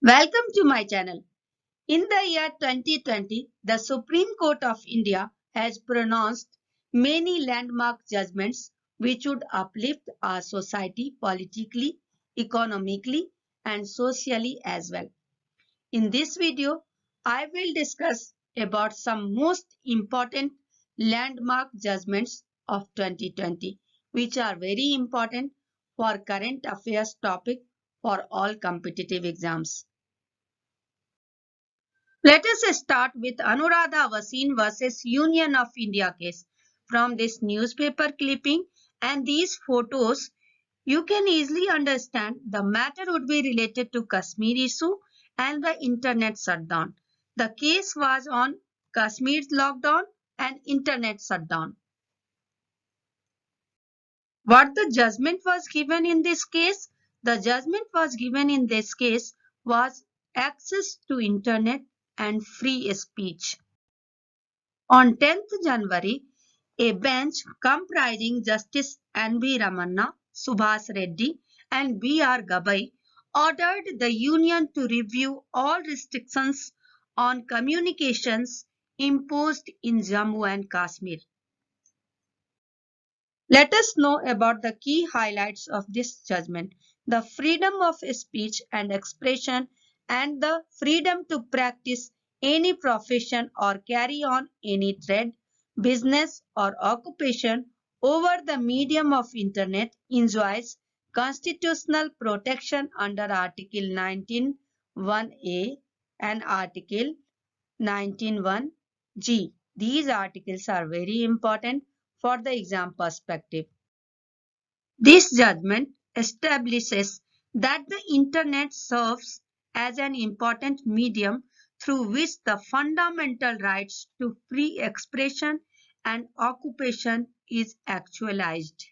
Welcome to my channel. In the year 2020, the Supreme Court of India has pronounced many landmark judgments which would uplift our society politically, economically, and socially as well. In this video, I will discuss about some most important landmark judgments of 2020, which are very important for current affairs topic for all competitive exams. Let us start with Anuradha Vasin versus Union of India case. From this newspaper clipping and these photos, you can easily understand the matter would be related to Kashmir issue and the internet shutdown. The case was on Kashmir's lockdown and internet shutdown. What the judgment was given in this case? The judgment was given in this case was access to internet and free speech. On 10th January, a bench comprising Justice N.V. Ramanna, Subhas Reddy and B.R. Gabai ordered the Union to review all restrictions on communications imposed in Jammu and Kashmir. Let us know about the key highlights of this judgment. The freedom of speech and expression and the freedom to practice any profession or carry on any trade, business or occupation over the medium of internet enjoys constitutional protection under Article 19(1)(a) and Article 19(1)(g). These articles are very important for the exam perspective. This judgment establishes that the internet serves as an important medium through which the fundamental rights to free expression and occupation is actualized.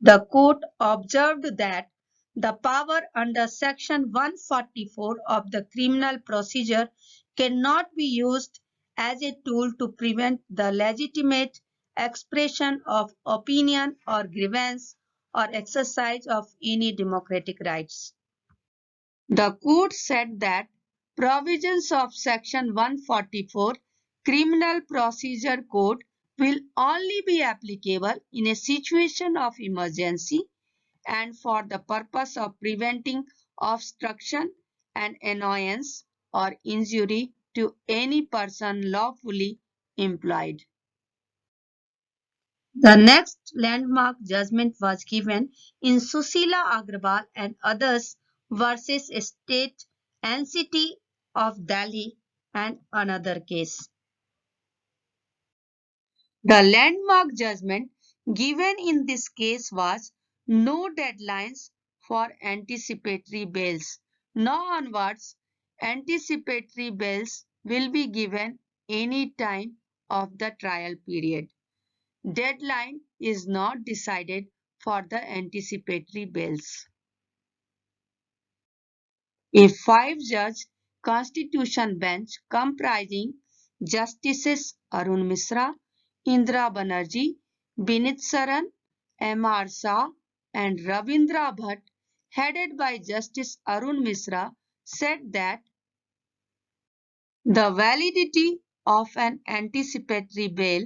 The court observed that the power under Section 144 of the Criminal Procedure cannot be used as a tool to prevent the legitimate expression of opinion or grievance or exercise of any democratic rights. The court said that provisions of Section 144 Criminal Procedure Code will only be applicable in a situation of emergency and for the purpose of preventing obstruction and annoyance or injury to any person lawfully employed. The next landmark judgment was given in Susila Agrawal and others versus State and City of Delhi and another case. The landmark judgment given in this case was no deadlines for anticipatory bails. Now onwards, anticipatory bails will be given any time of the trial period. Deadline is not decided for the anticipatory bails. A five-judge constitution bench comprising Justices Arun Misra, Indira Banerjee, Binit Saran, M.R. Shah and Ravindra Bhatt, headed by Justice Arun Misra, said that the validity of an anticipatory bail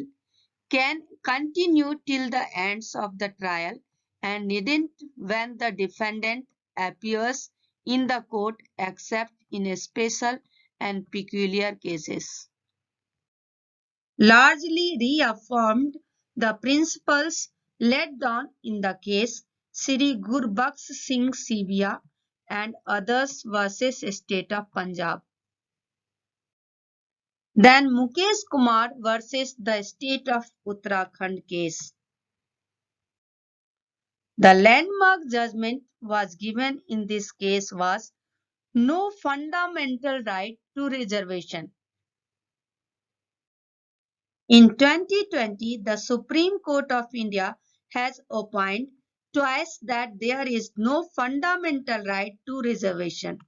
can continue till the end of the trial and needn't when the defendant appears in the court except in special and peculiar cases. Largely reaffirmed the principles laid down in the case Sri Gurbaksh Singh Sivia and others versus State of Punjab. Then Mukesh Kumar versus the State of Uttarakhand case. The landmark judgment was given in this case was no fundamental right to reservation. In 2020, the Supreme Court of India has opined twice that there is no fundamental right to reservation.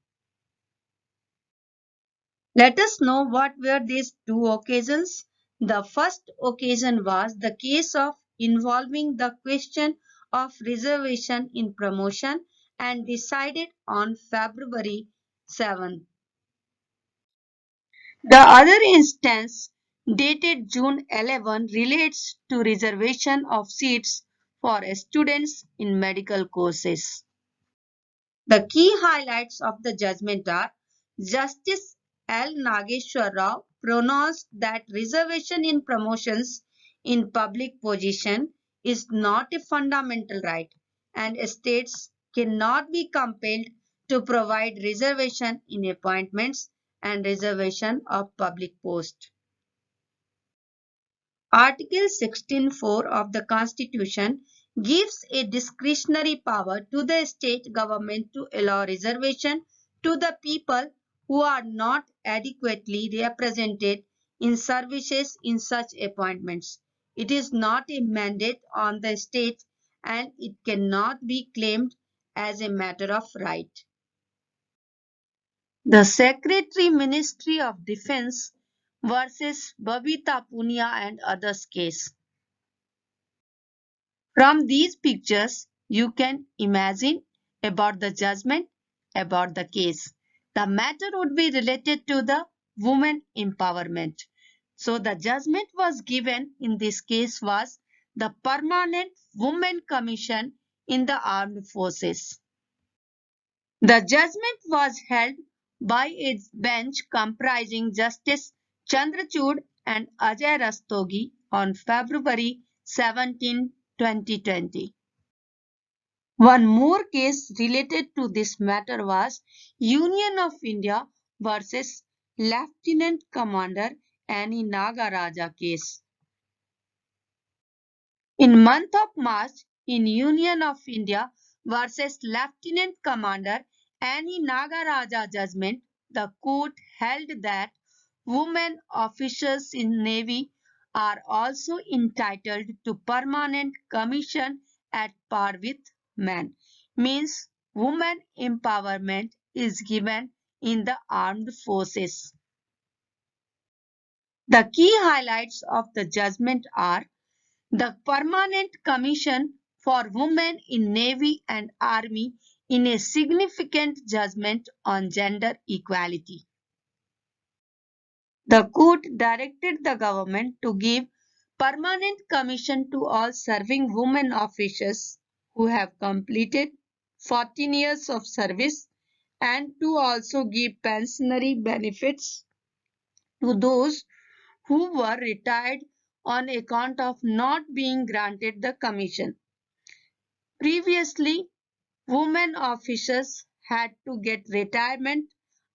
Let us know what were these two occasions. The first occasion was the case of involving the question of reservation in promotion and decided on February 7. The other instance, dated June 11, relates to reservation of seats for students in medical courses. The key highlights of the judgment are: Justice L. Nageshwar Rao pronounced that reservation in promotions in public position is not a fundamental right, and states cannot be compelled to provide reservation in appointments and reservation of public posts. Article 16(4) of the Constitution gives a discretionary power to the state government to allow reservation to the people who are not adequately represented in services in such appointments. It is not a mandate on the state and it cannot be claimed as a matter of right. The Secretary Ministry of Defense versus Babita Punia and others case. From these pictures, you can imagine about the judgment, about the case. The matter would be related to the women empowerment. So the judgment was given in this case was the Permanent Women Commission in the Armed Forces. The judgment was held by a bench comprising Justice Chandrachud and Ajay Rastogi on February 17, 2020. One more case related to this matter was Union of India versus Lieutenant Commander Annie Nagaraja case. In month of March, in Union of India versus Lieutenant Commander Annie Nagaraja judgment, the court held that women officers in Navy are also entitled to permanent commission at par with men. Means women empowerment is given in the armed forces. The key highlights of the judgment are the Permanent Commission for Women in Navy and Army in a significant judgment on gender equality. The court directed the government to give permanent commission to all serving women officers who have completed 14 years of service and to also give pensionary benefits to those who were retired on account of not being granted the commission. Previously, women officers had to get retirement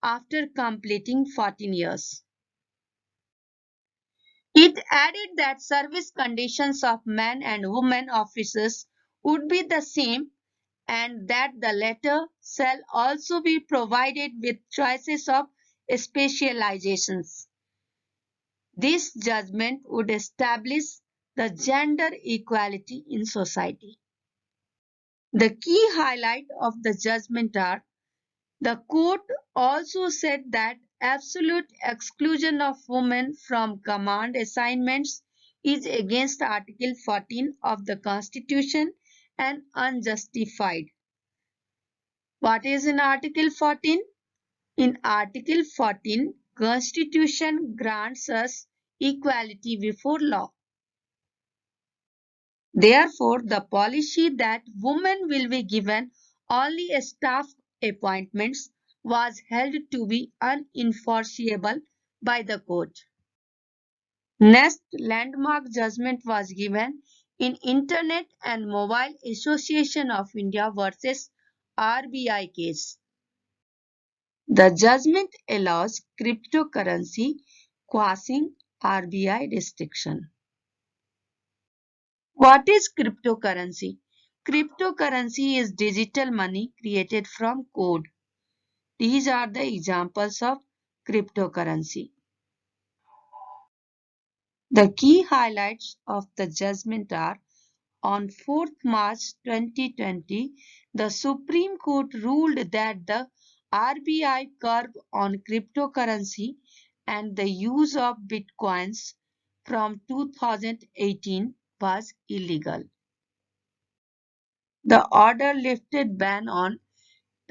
after completing 14 years. It added that service conditions of men and women officers would be the same and that the latter shall also be provided with choices of specializations. This judgment would establish the gender equality in society. The key highlight of the judgment are the court also said that absolute exclusion of women from command assignments is against Article 14 of the Constitution and unjustified. What is in Article 14? In Article 14, Constitution grants us equality before law. Therefore, the policy that women will be given only staff appointments was held to be unenforceable by the court. Next landmark judgment was given in Internet and Mobile Association of India versus RBI case. The judgment allows cryptocurrency quashing RBI restriction. What is cryptocurrency? Cryptocurrency is digital money created from code. These are the examples of cryptocurrency. The key highlights of the judgment are: on 4th March 2020, the Supreme Court ruled that the RBI curb on cryptocurrency and the use of bitcoins from 2018 was illegal. The order lifted ban on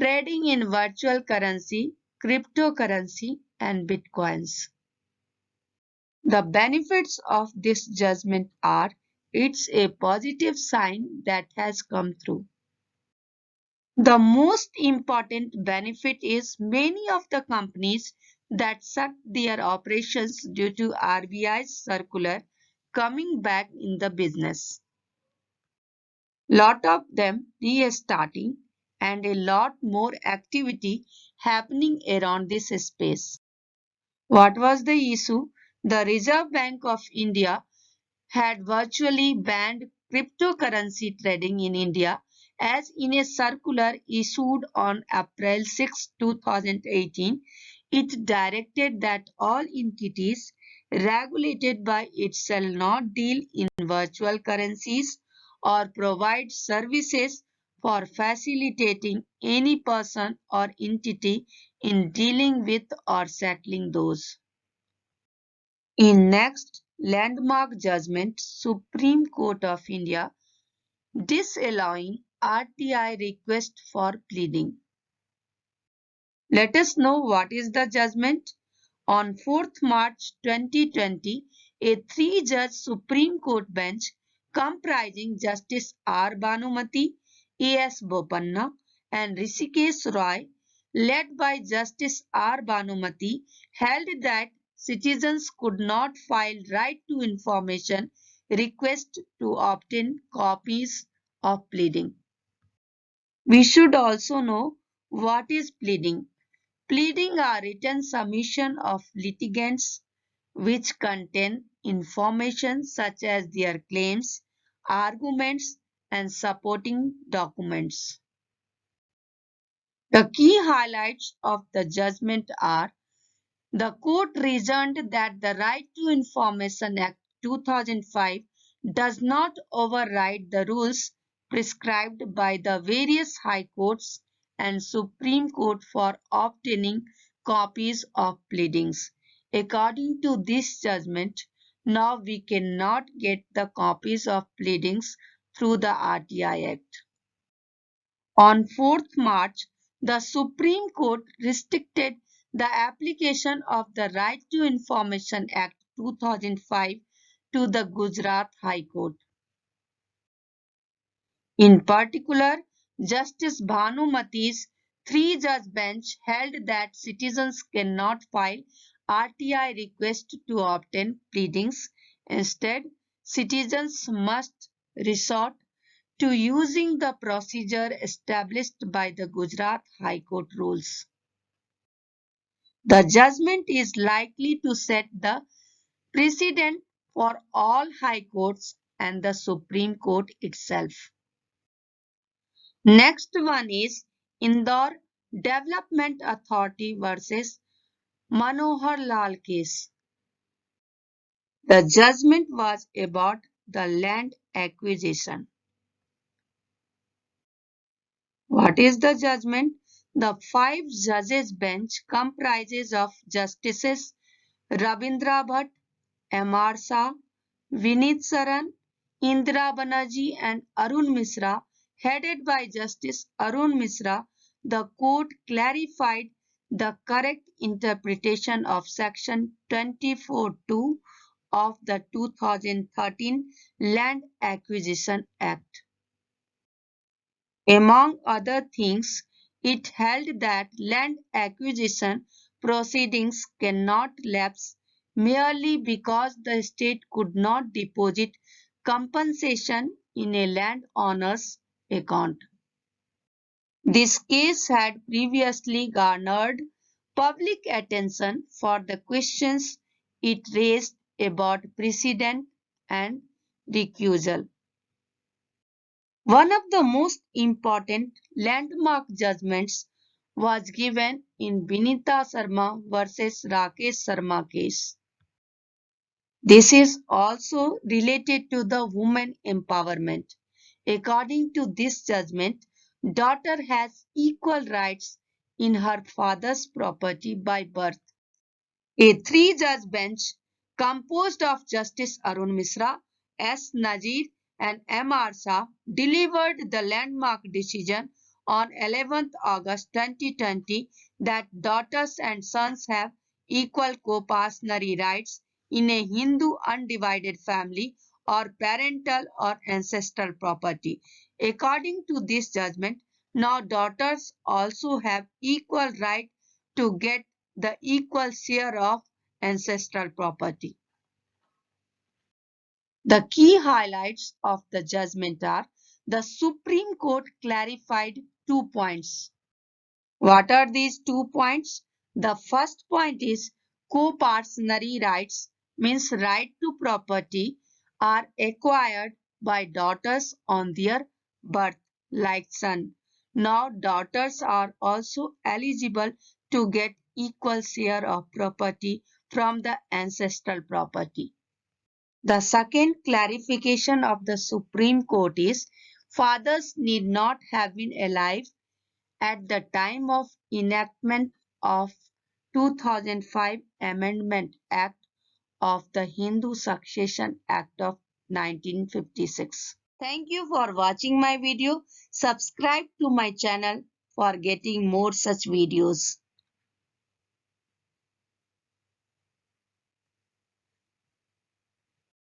trading in virtual currency, cryptocurrency, and bitcoins. The benefits of this judgment are it's a positive sign that has come through. The most important benefit is many of the companies that shut their operations due to RBI's circular coming back in the business. Lot of them restarting and a lot more activity happening around this space. What was the issue? The Reserve Bank of India had virtually banned cryptocurrency trading in India as in a circular issued on April 6, 2018, it directed that all entities regulated by it shall not deal in virtual currencies or provide services for facilitating any person or entity in dealing with or settling those. In next landmark judgment, Supreme Court of India disallowing RTI request for pleading. Let us know what is the judgment. On 4th March 2020, a three-judge Supreme Court bench comprising Justice R. Bhanumati, A.S. Bopanna, and Rishikesh Roy, led by Justice R. Bhanumati, held that citizens could not file right to information request to obtain copies of pleading. We should also know what is pleading. Pleading are written submission of litigants which contain information such as their claims, arguments, and supporting documents. The key highlights of the judgment are: the court reasoned that the Right to Information Act 2005 does not override the rules prescribed by the various high courts and Supreme Court for obtaining copies of pleadings. According to this judgment, now we cannot get the copies of pleadings through the RTI Act. On 4th March, the Supreme Court restricted the application of the Right to Information Act 2005 to the Gujarat High Court. In particular, Justice Bhanumati's three-judge bench held that citizens cannot file RTI request to obtain pleadings. Instead, citizens must resort to using the procedure established by the Gujarat High Court rules. The judgment is likely to set the precedent for all high courts and the Supreme Court itself. Next one is Indore Development Authority versus Manohar Lal case. The judgment was about the land acquisition. What is the judgment? The 5 judges bench comprises of Justices Rabindra Bhatt, M.R. Shah, Vinit Saran, Indira Banerjee and Arun Misra, headed by Justice Arun Misra. The court clarified the correct interpretation of Section 24(2) of the 2013 Land Acquisition Act. Among other things, it held that land acquisition proceedings cannot lapse merely because the state could not deposit compensation in a landowner's account. This case had previously garnered public attention for the questions it raised about precedent and recusal. One of the most important landmark judgments was given in Vinita Sharma versus Rakesh Sharma case. This is also related to the women empowerment. According to this judgment, daughter has equal rights in her father's property by birth. A three-judge bench composed of Justice Arun Misra, S. Nazir and M.R. Shah delivered the landmark decision on 11th August 2020 that daughters and sons have equal co-partnership rights in a Hindu undivided family or parental or ancestral property. According to this judgment, now daughters also have equal right to get the equal share of ancestral property. The key highlights of the judgment are: the Supreme Court clarified 2 points. What are these 2 points? The first point is co-partnership rights, means right to property are acquired by daughters on their birth like son. Now daughters are also eligible to get equal share of property from the ancestral property. The second clarification of the Supreme Court is fathers need not have been alive at the time of enactment of 2005 Amendment Act of the Hindu Succession Act of 1956. Thank you for watching my video. Subscribe to my channel for getting more such videos.